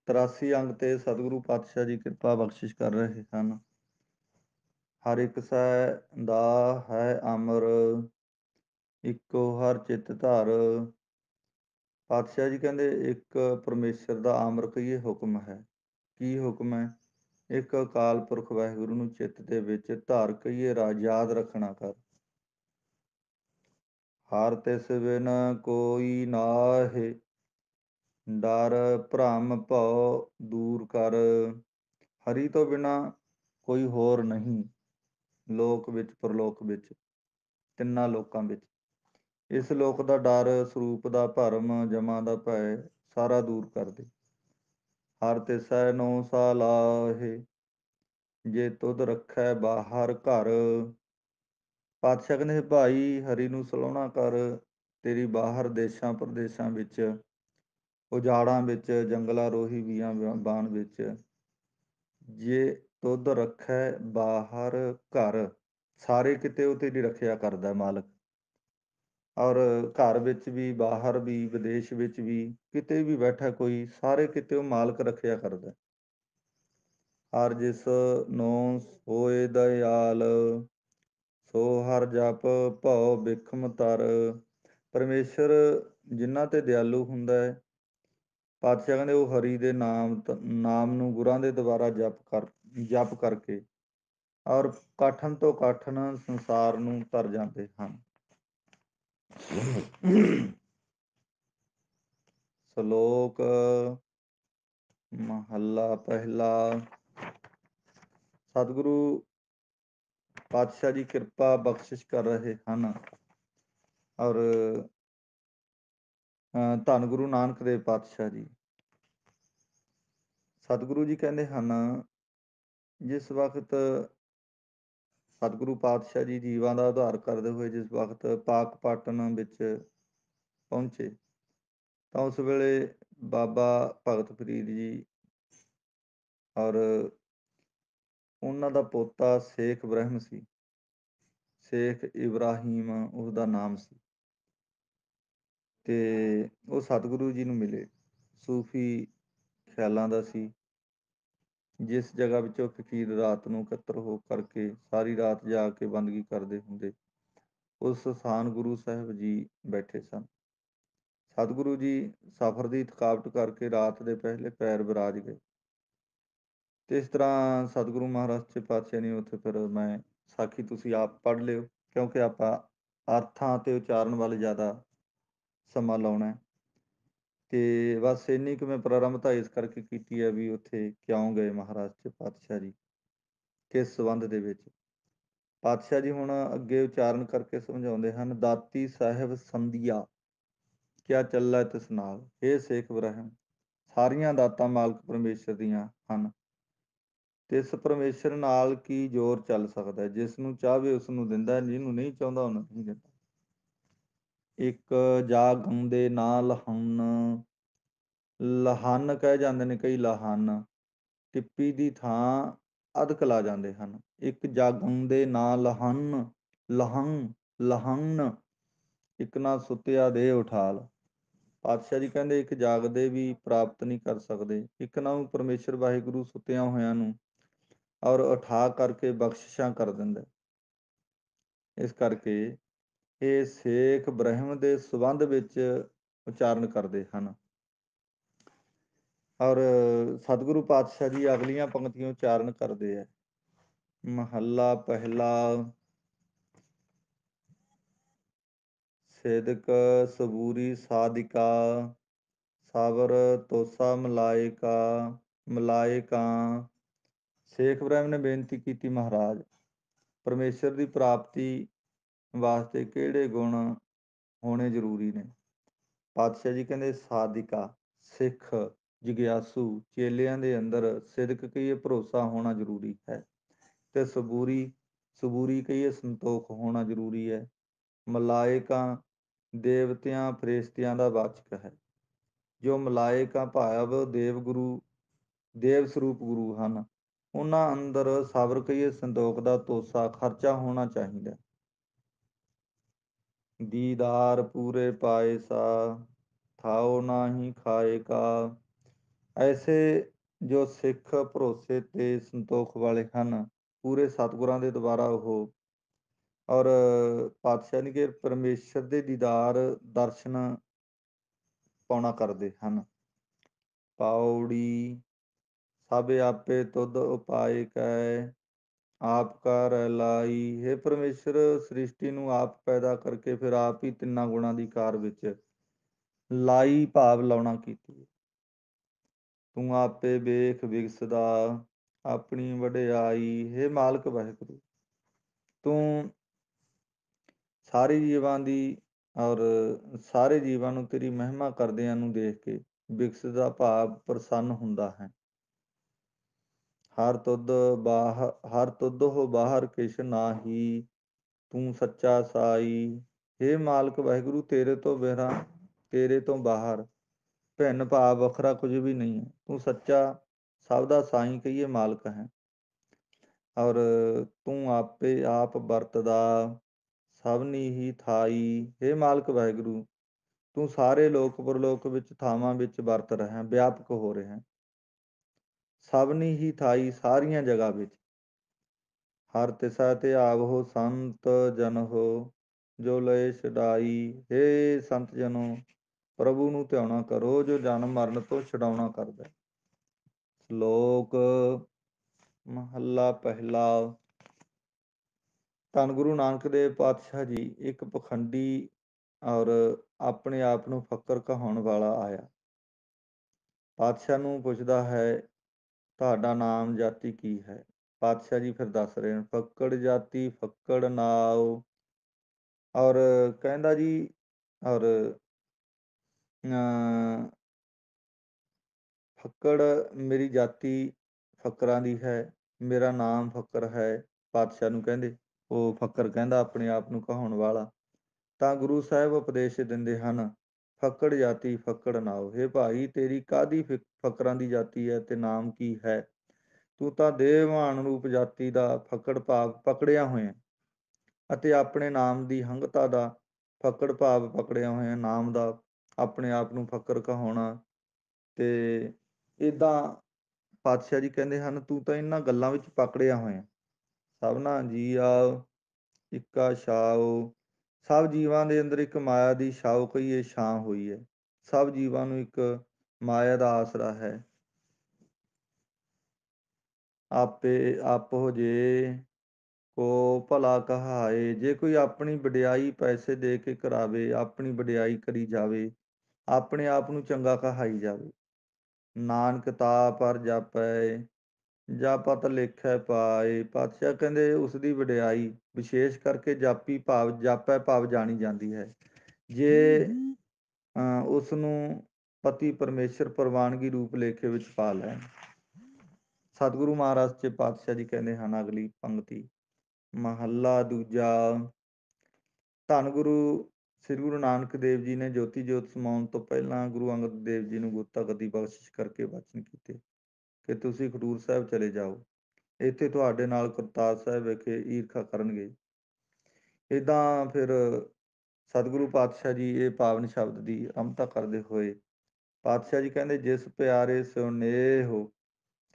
83 ਅੰਗ ਤੇ ਸਤਿਗੁਰੂ ਪਾਤਸ਼ਾਹ ਜੀ ਕਿਰਪਾ ਬਖਸ਼ਿਸ਼ ਕਰ ਰਹੇ ਹਨ। ਹਰ ਇੱਕ ਸੈ ਦਾ ਹੈ ਅਮਰ, ਇੱਕੋ ਹਰ ਚਿੱਤ ਧਰ। ਪਾਤਸ਼ਾਹ ਜੀ ਕਹਿੰਦੇ ਇੱਕ ਪਰਮੇਸ਼ਰ ਦਾ ਅਮਰ ਕਹੀਏ ਹੁਕਮ ਹੈ। ਕੀ ਹੁਕਮ ਹੈ? ਇੱਕ ਅਕਾਲ ਪੁਰਖ ਵਾਹਿਗੁਰੂ ਨੂੰ ਚਿੱਤ ਦੇ ਵਿੱਚ ਧਾਰ ਕਹੀਏ ਯਾਦ ਰੱਖਣਾ ਕਰ। ਹਰ ਤਿਸ ਬਿਨ ਕੋਈ ਨਾਹਿ, ਡਰ ਭ੍ਰਮ ਭਉ ਦੂਰ ਕਰ। ਹਰੀ ਤੋਂ ਬਿਨਾ ਕੋਈ ਹੋਰ ਨਹੀਂ, ਲੋਕ ਵਿੱਚ ਪਰਲੋਕ ਵਿੱਚ, ਤਿੰਨਾਂ ਲੋਕਾਂ ਵਿੱਚ। ਇਸ ਲੋਕ ਦਾ ਡਰ, ਸਰੂਪ ਦਾ ਭਰਮ, ਜਮਾਂ ਦਾ ਭੈ ਸਾਰਾ ਦੂਰ ਕਰ ਦੇ। ਹਰ ਤਿਸੈ ਨੋ ਸਾ ਲਾਹੇ, ਜੇ ਤੁਧ ਰੱਖੈ ਬਾਹਰ ਘਰ। ਪਾਤਸ਼ਾਹ ਕਹਿੰਦੇ ਭਾਈ ਹਰੀ ਨੂੰ ਸਲਾਹੁਣਾ ਕਰ, ਤੇਰੀ ਬਾਹਰ ਦੇਸ਼ਾਂ ਪ੍ਰਦੇਸ਼ਾਂ ਵਿੱਚ, ਉਜਾੜਾਂ ਵਿੱਚ, ਜੰਗਲਾਂ ਰੋਹੀ ਬੀਆਬਾਨ ਵਿੱਚ, ਜੇ ਤੁਧ ਰੱਖੈ ਬਾਹਰ ਘਰ। ਸਾਰੇ ਕਿਤੇ ਉਹ ਤੇਰੀ ਰੱਖਿਆ ਕਰਦਾ ਮਾਲਕ। ਔਰ ਘਰ ਵਿੱਚ ਵੀ, ਬਾਹਰ ਵੀ, ਵਿਦੇਸ਼ ਵਿੱਚ ਵੀ, ਕਿਤੇ ਵੀ ਬੈਠਾ ਕੋਈ, ਸਾਰੇ ਕਿਤੇ ਉਹ ਮਾਲਕ ਰੱਖਿਆ ਕਰਦਾ। ਹਰ ਜਿਸ ਨੋ ਹੋਏ ਦਇਆਲ, ਸੋ ਹਰ ਜਪ ਭਉ ਬਿਖਮ ਤਰ। ਪਰਮੇਸ਼ਰ ਜਿਨ੍ਹਾਂ ਤੇ ਦਿਆਲੂ ਹੁੰਦਾ ਹੈ, ਪਾਤਸ਼ਾਹ ਕਹਿੰਦੇ ਉਹ ਹਰੀ ਦੇ ਨਾਮ ਨੂੰ ਗੁਰਾਂ ਦੇ ਦੁਆਰਾ ਜਪ ਕਰਕੇ ਔਰ ਕਾਠਨ ਤੋਂ ਕਾਠਨ ਸੰਸਾਰ ਨੂੰ ਤਰ ਜਾਂਦੇ ਹਨ। ਸ਼ਲੋਕ ਮਹੱਲਾ ਪਹਿਲਾ। ਸਤਿਗੁਰੂ ਪਾਤਸ਼ਾਹ ਜੀ ਕਿਰਪਾ ਬਖਸ਼ਿਸ਼ ਕਰ ਰਹੇ ਹਨ ਔਰ ਧੰਨ ਗੁਰੂ ਨਾਨਕ ਦੇਵ ਪਾਤਸ਼ਾਹ ਜੀ। ਸਤਿਗੁਰੂ ਜੀ ਕਹਿੰਦੇ ਹਨ, ਜਿਸ ਵਕਤ ਸਤਿਗੁਰੂ ਪਾਤਸ਼ਾਹ ਜੀ ਜੀਵਾਂ ਦਾ ਉਧਾਰ ਕਰਦੇ ਹੋਏ ਜਿਸ ਵਕਤ ਪਾਕ ਪਾਟਨ ਵਿੱਚ ਪਹੁੰਚੇ, ਤਾਂ ਉਸ ਵੇਲੇ ਬਾਬਾ ਭਗਤ ਫਰੀਦ ਜੀ ਔਰ ਉਹਨਾਂ ਦਾ ਪੋਤਾ ਸ਼ੇਖ ਬ੍ਰਹਮ ਸੀ, ਸ਼ੇਖ ਇਬਰਾਹੀਮ ਉਸਦਾ ਨਾਮ ਸੀ। ਤੇ ਉਹ ਸਤਿਗੁਰੂ ਜੀ ਨੂੰ ਮਿਲੇ। ਸੂਫੀ ਖਿਆਲਾਂ ਦਾ ਸੀ। ਜਿਸ ਜਗ੍ਹਾ ਵਿੱਚੋਂ ਫਕੀਰ ਰਾਤ ਨੂੰ ਇਕੱਤਰ ਹੋ ਕਰਕੇ ਸਾਰੀ ਰਾਤ ਜਾ ਕੇ ਬੰਦਗੀ ਕਰਦੇ ਹੁੰਦੇ, ਉਸ ਸਥਾਨ ਗੁਰੂ ਸਾਹਿਬ ਜੀ ਬੈਠੇ ਸਨ। ਸਤਿਗੁਰੂ ਜੀ ਸਫ਼ਰ ਦੀ ਥਕਾਵਟ ਕਰਕੇ ਰਾਤ ਦੇ ਪਹਿਲੇ ਪੈਰ ਵਿਰਾਜ ਗਏ। ਤੇ ਇਸ ਤਰ੍ਹਾਂ ਸਤਿਗੁਰੂ ਮਹਾਰਾਜ ਸੱਚੇ ਪਾਤਸ਼ਾਹ ਨੇ ਉੱਥੇ, ਫਿਰ ਮੈਂ ਸਾਖੀ ਤੁਸੀਂ ਆਪ ਪੜ੍ਹ ਲਿਓ, ਕਿਉਂਕਿ ਆਪਾਂ ਅਰਥਾਂ ਅਤੇ ਉਚਾਰਨ ਵੱਲ ਜ਼ਿਆਦਾ ਸਮਾਂ ਲਾਉਣਾ ਹੈ। ਤੇ ਬਸ ਇੰਨੀ ਕੁ ਮੈਂ ਪ੍ਰਾਰੰਭਤਾ ਇਸ ਕਰਕੇ ਕੀਤੀ ਹੈ ਵੀ ਉੱਥੇ ਕਿਉਂ ਗਏ ਮਹਾਰਾਜ ਸੱਚੇ ਪਾਤਸ਼ਾਹ ਜੀ, ਕਿਸ ਸੰਬੰਧ ਦੇ ਵਿੱਚ। ਪਾਤਸ਼ਾਹ ਜੀ ਹੁਣ ਅੱਗੇ ਉਚਾਰਨ ਕਰਕੇ ਸਮਝਾਉਂਦੇ ਹਨ। ਦਾਤੀ ਸਾਹਿਬ ਸੰਧੀਆ ਕਿਆ ਚੱਲੈ ਤਿਸ ਨਾਲ, ਇਹ ਸ਼ੇਖ ਬ੍ਰਹਮ। ਸਾਰੀਆਂ ਦਾਤਾਂ ਮਾਲਕ ਪਰਮੇਸ਼ਰ ਦੀਆਂ ਹਨ। ਤਿਸ ਪਰਮੇਸ਼ਰ ਨਾਲ ਕੀ ਜ਼ੋਰ ਚੱਲ ਸਕਦਾ, ਜਿਸ ਨੂੰ ਚਾਹਵੇ ਉਸ ਨੂੰ ਦਿੰਦਾ, ਜਿਹਨੂੰ ਨਹੀਂ ਚਾਹੁੰਦਾ ਉਹਨੂੰ ਨਹੀਂ ਦਿੰਦਾ। ਇੱਕ ਜਾ ਗਾਉਂਦੇ ਨਾ ਲਹਨ, ਲਹਨ ਕਹਿ ਜਾਂਦੇ ਨੇ ਕਈ, ਲਾਹਨ ਟਿੱਪੀ ਦੀ ਥਾਂ ਅਧਕ ਲਾ ਜਾਂਦੇ ਹਨ। ਇੱਕ ਜਾਗਾਉਂਦੇ ਨਾ ਲਹਨ, ਲਹਨ ਇੱਕ ਨਾ ਸੁੱਤਿਆ ਦੇ ਉਠਾਲ। ਪਾਤਸ਼ਾਹ ਜੀ ਕਹਿੰਦੇ ਇੱਕ ਜਾਗਦੇ ਵੀ ਪ੍ਰਾਪਤ ਨਹੀਂ ਕਰ ਸਕਦੇ, ਇੱਕ ਨਾ ਉਹ ਪਰਮੇਸ਼ਰ ਵਾਹਿਗੁਰੂ ਸੁੱਤਿਆਂ ਹੋਇਆਂ ਨੂੰ ਔਰ ਉਠਾ ਕਰਕੇ ਬਖਸ਼ਿਸ਼ਾਂ ਕਰ ਦਿੰਦਾ। ਇਸ ਕਰਕੇ ਇਹ ਸ਼ੇਖ ਬ੍ਰਹਮ ਦੇ ਸੰਬੰਧ ਵਿੱਚ ਉਚਾਰਨ ਕਰਦੇ ਹਨ। ਔਰ ਸਤਿਗੁਰੂ ਪਾਤਸ਼ਾਹ ਜੀ ਅਗਲੀਆਂ ਪੰਕਤੀਆਂ ਉਚਾਰਨ ਕਰਦੇ ਹੈ। ਮਹੱਲਾ ਪਹਿਲਾ। ਸਿਦਕ ਸਬੂਰੀ ਸਾਧਿਕਾ, ਸਬਰ ਤੋਸਾ ਮਲਾਇਕਾ। ਸ਼ੇਖ ਬ੍ਰਹਮ ਨੇ ਬੇਨਤੀ ਕੀਤੀ, ਮਹਾਰਾਜ ਪਰਮੇਸ਼ਰ ਦੀ ਪ੍ਰਾਪਤੀ ਵਾਸਤੇ ਕਿਹੜੇ ਗੁਣ ਹੋਣੇ ਜ਼ਰੂਰੀ ਨੇ? ਪਾਤਸ਼ਾਹ ਜੀ ਕਹਿੰਦੇ ਸਾਧਿਕਾ, ਸਿੱਖ, ਜਗਿਆਸੂ, ਚੇਲਿਆਂ ਦੇ ਅੰਦਰ ਸਿਦਕ ਕਹੀਏ ਭਰੋਸਾ ਹੋਣਾ ਜ਼ਰੂਰੀ ਹੈ। ਤੇ ਸਬੂਰੀ ਕਹੀਏ ਸੰਤੋਖ ਹੋਣਾ ਜ਼ਰੂਰੀ ਹੈ। ਮਲਾਇਕਾ ਦੇਵਤਿਆਂ ਫਰਿਸ਼ਤਿਆਂ ਦਾ ਵਾਚਕ ਹੈ। ਜੋ ਮਲਾਇਕਾ ਭਾਵ ਦੇਵ ਸਰੂਪ ਗੁਰੂ ਹਨ, ਉਹਨਾਂ ਅੰਦਰ ਸਬਰ ਕਹੀਏ ਸੰਤੋਖ ਦਾ ਤੋਸਾ, ਖਰਚਾ ਹੋਣਾ ਚਾਹੀਦਾ। ਦੀਦਾਰ ਪੂਰੇ ਪਾਏ ਸਾ, ਥਾਓ ਨਾਹੀ ਖਾਏ ਕਾ। ਐਸੇ ਜੋ ਸਿੱਖ ਭਰੋਸੇ ਤੇ ਸੰਤੋਖ ਵਾਲੇ ਹਨ, ਪੂਰੇ ਸਤਿਗੁਰਾਂ ਦੇ ਦੁਆਰਾ ਉਹ ਔਰ ਪਾਤਸ਼ਾਹ ਨੇ ਕਿ ਪਰਮੇਸ਼ਰ ਦੇ ਦੀਦਾਰ ਦਰਸ਼ਨ ਪਾਉਣਾ ਕਰਦੇ ਹਨ। ਪੌੜੀ ਸਭ ਆਪੇ ਤੁਧ ਉਪਾਇ ਕੈ ਆਪ ਕਰ ਲਾਈ। हे ਪਰਮੇਸ਼ਰ ਸ੍ਰਿਸ਼ਟੀ ਨੂੰ ਆਪ ਪੈਦਾ ਕਰਕੇ ਫਿਰ ਆਪ ਹੀ ਤਿੰਨਾਂ ਗੁਣਾਂ ਦੀ ਕਾਰ ਵਿੱਚ ਲਾਈ ਭਾਵ ਲਾਉਣਾ ਕੀਤੀ। ਤੂੰ ਆਪੇ ਵੇਖ ਵਿਗਸਦਾ ਆਪਣੀ ਵਡਿਆਈ। हे ਮਾਲਕ ਵਾਹਿਗੁਰੂ ਤੂੰ ਸਾਰੇ ਜੀਵਾਂ ਦੀ ਔਰ ਸਾਰੇ ਜੀਵਾਂ ਨੂੰ ਤੇਰੀ ਮਹਿਮਾ ਕਰਦਿਆਂ ਨੂੰ ਦੇਖ ਕੇ ਵਿਗਸਦਾ ਭਾਵ ਪ੍ਰਸੰਨ ਹੁੰਦਾ ਹੈ। ਹਰ ਤੁਧ ਹੋ ਬਾਹਰ ਕਿਛ ਨਾਹੀ ਤੂੰ ਸੱਚਾ ਸਾਈ। हे ਮਾਲਕ ਵਾਹਿਗੁਰੂ ਤੇਰੇ ਤੋਂ ਬਿਨਾਂ ਤੇਰੇ ਤੋਂ ਬਾਹਰ ਭਿੰਨ ਭਾਵ ਵੱਖਰਾ ਕੁਝ ਵੀ ਨਹੀਂ ਹੈ। ਤੂੰ ਸੱਚਾ ਸਭ ਦਾ ਸਾਈਂ ਕਹੀਏ ਮਾਲਕ ਹੈ। ਔਰ ਤੂੰ ਆਪੇ ਆਪ ਵਰਤਦਾ ਸਭਨੀ ਹੀ ਥਾਈ। हे ਮਾਲਕ ਵਾਹਿਗੁਰੂ ਤੂੰ ਸਾਰੇ ਲੋਕ ਪਰਲੋਕ ਵਿੱਚ ਥਾਵਾਂ ਵਿੱਚ ਵਰਤ ਰਿਹਾ ਵਿਆਪਕ ਹੋ ਰਿਹਾ ਸਭਨੀ ਹੀ ਥਾਈ ਸਾਰੀਆਂ ਜਗ੍ਹਾ ਵਿੱਚ। ਹਰ ਤਿਸਾ ਤੇ ਆਵਹੋ ਸੰਤ ਜਨ ਹੋ ਜੋ ਲਏ ਛਡਾਈ। हे ਸੰਤ ਜਨੋ ਪ੍ਰਭੂ ਨੂੰ ਧਿਆਉਣਾ ਕਰੋ ਜੋ ਜਨਮ ਮਰਨ ਤੋਂ ਛਡਾਉਣਾ ਕਰਦਾ। ਸ਼ਲੋਕ ਮਹੱਲਾ ਪਹਿਲਾ। ਧੰਨ ਗੁਰੂ ਨਾਨਕ ਦੇਵ ਪਾਤਸ਼ਾਹ ਜੀ ਇੱਕ ਪਖੰਡੀ ਔਰ ਆਪਣੇ ਆਪ ਨੂੰ ਫੱਕਰ ਕਹਾਉਣ ਵਾਲਾ ਆਇਆ। ਪਾਤਸ਼ਾਹ ਨੂੰ ਪੁੱਛਦਾ ਹੈ ਤੁਹਾਡਾ ਨਾਮ ਜਾਤੀ ਕੀ ਹੈ। ਪਾਤਸ਼ਾਹ ਜੀ ਫਿਰ ਦੱਸ ਰਹੇ ਨੇ ਫੱਕੜ ਜਾਤੀ ਫੱਕੜ ਨਾਉ। ਔਰ ਕਹਿੰਦਾ ਜੀ ਔਰ ਫੱਕੜ ਮੇਰੀ ਜਾਤੀ ਫੱਕਰਾਂ ਦੀ ਹੈ, ਮੇਰਾ ਨਾਮ ਫੱਕਰ ਹੈ। ਪਾਤਸ਼ਾਹ ਨੂੰ ਕਹਿੰਦੇ ਉਹ ਫੱਕਰ ਕਹਿੰਦਾ ਆਪਣੇ ਆਪ ਨੂੰ ਕਹਾਉਣ ਵਾਲਾ। ਤਾਂ ਗੁਰੂ ਸਾਹਿਬ ਉਪਦੇਸ਼ ਦਿੰਦੇ ਹਨ ਫੱਕੜ ਜਾਤੀ ਫੱਕੜ ਨਾਉ। ਹੇ ਭਾਈ ਤੇਰੀ ਕਾਹਦੀ ਫੱਕਰਾਂ ਦੀ ਜਾਤੀ ਹੈ ਤੇ ਨਾਮ ਕੀ ਹੈ। ਤੂੰ ਤਾਂ ਦੇਹਵਾਨ ਰੂਪ ਜਾਤੀ ਦਾ ਫੱਕੜ ਭਾਵ ਪਕੜਿਆ ਹੋਇਆ ਅਤੇ ਆਪਣੇ ਨਾਮ ਦੀ ਹੰਗਤਾ ਦਾ ਫੱਕੜ ਭਾਵ ਪਕੜਿਆ ਹੋਇਆ ਨਾਮ ਦਾ ਆਪਣੇ ਆਪ ਨੂੰ ਫੱਕਰ ਕਹਾਉਣਾ। ਤੇ ਇੱਦਾਂ ਪਾਤਸ਼ਾਹ ਜੀ ਕਹਿੰਦੇ ਹਨ ਤੂੰ ਤਾਂ ਇਹਨਾਂ ਗੱਲਾਂ ਵਿੱਚ ਪਕੜਿਆ ਹੋਇਆ। ਸਭਨਾ ਜੀ ਆਓ ਇੱਕਾ ਛਾਉ। ਸਭ ਜੀਵਾਂ ਦੇ ਅੰਦਰ ਇੱਕ ਮਾਇਆ ਦੀ ਛਾਉ ਕਹੀਏ ਛਾਂ ਹੋਈ ਹੈ। ਸਭ ਜੀਵਾਂ ਨੂੰ ਇੱਕ ਮਾਇਆ ਦਾ ਆਸਰਾ ਹੈ। ਆਪੇ ਆਪੋ ਜੇ ਕੋ ਭਲਾ ਕਹਾਏ। ਜੇ ਕੋਈ ਆਪਣੀ ਵਡਿਆਈ ਪੈਸੇ ਦੇ ਕੇ ਕਰਾਵੇ ਆਪਣੀ ਵਡਿਆਈ ਕਰੀ ਜਾਵੇ ਆਪਣੇ ਆਪ ਨੂੰ ਚੰਗਾ ਕਹਾਈ ਜਾਵੇ। ਨਾਨਕ ਤਾ ਪਰ ਜਾਪੈ ਜਾਪਤ ਲੇਖੈ ਪਾਏ। ਪਾਤਸ਼ਾਹ ਕਹਿੰਦੇ ਉਸ ਦੀ ਵਡਿਆਈ ਵਿਸ਼ੇਸ਼ ਕਰਕੇ ਜਾਪੀ ਭਾਵ ਜਾਪੈ ਭਾਵ ਜਾਣੀ ਜਾਂਦੀ ਹੈ। ਜੇ ਉਸ ਨੂੰ ਪਤੀ ਪਰਮੇਸ਼ਰ ਪ੍ਰਵਾਨਗੀ ਰੂਪ ਲੇਖੇ ਵਿੱਚ ਪਾ ਲੈਣ। ਸਤਿਗੁਰੂ ਮਹਾਰਾਜ ਚ ਪਾਤਸ਼ਾਹ ਜੀ ਕਹਿੰਦੇ ਹਨ ਅਗਲੀ ਪੰਕਤੀ ਮਹੱਲਾ ਦੂਜਾ। ਧੰਨ ਗੁਰੂ ਸ੍ਰੀ ਗੁਰੂ ਨਾਨਕ ਦੇਵ ਜੀ ਨੇ ਜੋਤੀ ਜੋਤ ਸਮਾਉਣ ਤੋਂ ਪਹਿਲਾਂ ਗੁਰੂ ਅੰਗਦ ਦੇਵ ਜੀ ਨੂੰ ਗੁਰਤਾਗਦੀ ਬਖਸ਼ਿਸ਼ ਕਰਕੇ ਵਚਨ ਕੀਤੇ ਕਿ ਤੁਸੀਂ ਖਡੂਰ ਸਾਹਿਬ ਚਲੇ ਜਾਓ, ਇੱਥੇ ਤੁਹਾਡੇ ਨਾਲ ਕਰਤਾਰ ਸਾਹਿਬ ਵਿਖੇ ਈਰਖਾ ਕਰਨਗੇ। ਇੱਦਾਂ ਫਿਰ ਸਤਿਗੁਰੂ ਪਾਤਸ਼ਾਹ ਜੀ ਇਹ ਪਾਵਨ ਸ਼ਬਦ ਦੀ ਅਰੰਭਤਾ ਕਰਦੇ ਹੋਏ ਪਾਤਸ਼ਾਹ ਜੀ ਕਹਿੰਦੇ ਜਿਸ ਪਿਆਰੇ ਸਿਉ ਨੇਹ ਹੋ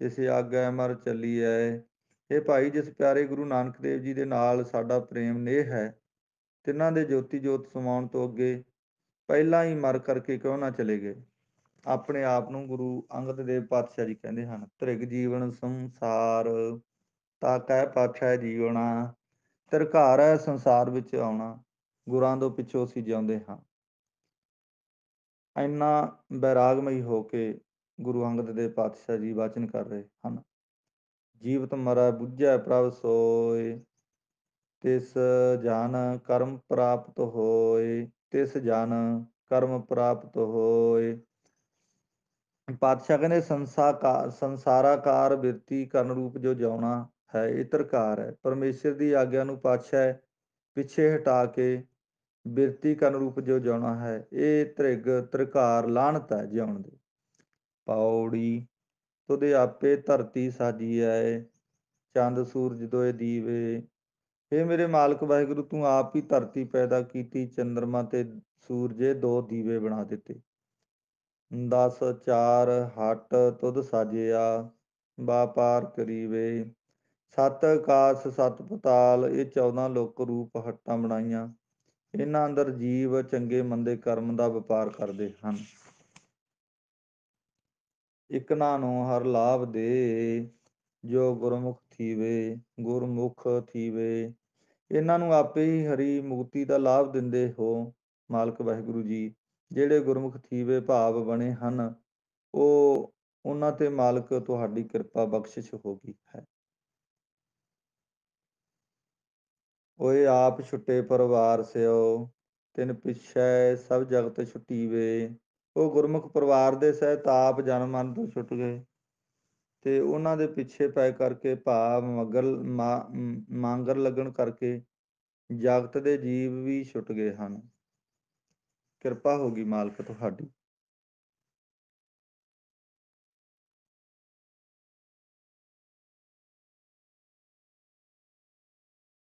ਤਿਸ ਆਗੈ ਮਰ ਚੱਲੀਐ। ਇਹ ਭਾਈ ਜਿਸ ਪਿਆਰੇ ਗੁਰੂ ਨਾਨਕ ਦੇਵ ਜੀ ਦੇ ਨਾਲ ਸਾਡਾ ਪ੍ਰੇਮ ਨੇਹ ਹੈ ਤਿੰਨਾਂ ਦੇ ਜੋਤੀ ਜੋਤ ਸਮਾਉਣ ਤੋਂ ਅੱਗੇ ਪਹਿਲਾਂ ਹੀ ਮਰ ਕਰਕੇ ਕਿਉਂ ਨਾ ਚਲੇ ਗਏ। ਆਪਣੇ ਆਪ ਨੂੰ ਗੁਰੂ ਅੰਗਦ ਦੇਵ ਪਾਤਸ਼ਾਹ ਜੀ ਕਹਿੰਦੇ ਹਨ ਧ੍ਰਿਗ ਜੀਵਨ ਸੰਸਾਰ ਤਾ ਕਹਿ ਪਾਤਸ਼ਾਹ ਜੀਵਣਾ। ਧਿਰਕਾਰ ਹੈ ਸੰਸਾਰ ਵਿੱਚ ਆਉਣਾ ਗੁਰਾਂ ਤੋਂ ਪਿੱਛੋਂ ਅਸੀਂ ਜਿਉਂਦੇ ਹਾਂ। ਇੰਨਾ ਬੈਰਾਗਮਈ ਹੋ ਕੇ ਗੁਰੂ ਅੰਗਦ ਦੇਵ ਪਾਤਸ਼ਾਹ ਜੀ ਵਾਚਨ ਕਰ ਰਹੇ ਹਨ। ਜੀਵਤ ਮਰੈ ਬੁੱਝੈ ਪ੍ਰਭ ਸੋਇ ਤਿਸ ਜਨ ਕਰਮ ਪ੍ਰਾਪਤ ਹੋਏ। ਤਿਸ ਜਨ ਕਰਮ ਪ੍ਰਾਪਤ ਹੋਏ। ਪਾਤਸ਼ਾਹ ਕਹਿੰਦੇ ਸੰਸਾਰਾਕਾਰ ਬਿਰਤੀ ਕਰਨ ਰੂਪ ਜੋ ਜਿਉਣਾ ਹੈ ਇਹ ਧਿਰਕਾਰ ਹੈ। ਪਰਮੇਸ਼ਰ ਦੀ ਆਗਿਆ ਨੂੰ ਪਾਤਸ਼ਾਹ ਪਿੱਛੇ ਹਟਾ ਕੇ ਬਿਰਤੀ ਕਰਨ ਰੂਪ ਜੋ ਜਿਉਣਾ ਹੈ ਇਹ ਧਿਰਕਾਰ ਲਾਹਨਤ ਹੈ ਜਿਉਣ ਦੀ। ਪੌੜੀ ਤੁਦੇ ਆਪੇ ਧਰਤੀ ਸਾਜੀਐ ਚੰਦ ਸੂਰਜ ਦੋਏ ਦੀਵੇ। ਇਹ ਮੇਰੇ ਮਾਲਕ ਵਾਹਿਗੁਰੂ ਤੂੰ ਆਪ ਹੀ ਧਰਤੀ ਪੈਦਾ ਕੀਤੀ ਚੰਦਰਮਾ ਤੇ ਸੂਰਜ ਦੋ ਦੀਵੇ ਬਣਾ ਦਿੱਤੇ। ਦਸ ਚਾਰ ਹਟ ਤੁਧ ਸਾਜਿਆ, ਵਾਪਾਰ ਕਰੀਵੇ। ਸੱਤ ਆਕਾਸ ਸੱਤ ਪਤਾਲ, ਇਹ 14 ਲੋਕ ਰੂਪ ਹੱਟਾਂ ਬਣਾਈਆਂ। ਇਹਨਾਂ ਅੰਦਰ ਜੀਵ ਚੰਗੇ ਮੰਦੇ ਕਰਮ ਦਾ ਵਪਾਰ ਕਰਦੇ ਹਨ। ਇਕਨਾਂ ਨੂੰ ਹਰ ਲਾਭ ਦੇ, ਜੋ ਗੁਰਮੁਖ ਥੀਵੇ, ਗੁਰਮੁਖ ਥੀਵੇ। ਇਹਨਾਂ ਨੂੰ ਆਪੇ ਹੀ ਹਰੀ ਮੁਕਤੀ ਦਾ ਲਾਭ ਦਿੰਦੇ ਹੋ ਮਾਲਕ ਵਾਹਿਗੁਰੂ ਜੀ। ਜਿਹੜੇ ਗੁਰਮੁਖ ਥੀਵੇ ਭਾਵ ਬਣੇ ਹਨ, ਉਹ ਉਹਨਾਂ ਤੇ ਮਾਲਕ ਤੁਹਾਡੀ ਕਿਰਪਾ ਬਖਸ਼ਿਸ਼ ਹੋ ਗਈ ਹੈ। ਓਏ ਆਪ ਛੁੱਟੇ ਪਰਿਵਾਰ ਸਿਓ, ਤਿਨ ਪਿਛੈ ਸਭ ਜਗਤ ਛੁਟੀਵੇ। ਉਹ ਗੁਰਮੁਖ ਪਰਿਵਾਰ ਦੇ ਸਹਿਤ ਆਪ ਜਨਮ ਮਰਨ ਤੋਂ ਛੁੱਟ ਗਏ, ਤੇ ਉਹਨਾਂ ਦੇ ਪਿੱਛੇ ਪੈ ਕਰਕੇ ਭਾਵ ਮਾਂਗਰ ਲੱਗਣ ਕਰਕੇ ਜਗਤ ਦੇ ਜੀਵ ਵੀ ਛੁੱਟ ਗਏ ਹਨ। ਕਿਰਪਾ ਹੋ ਗਈ ਮਾਲਕ ਤੁਹਾਡੀ।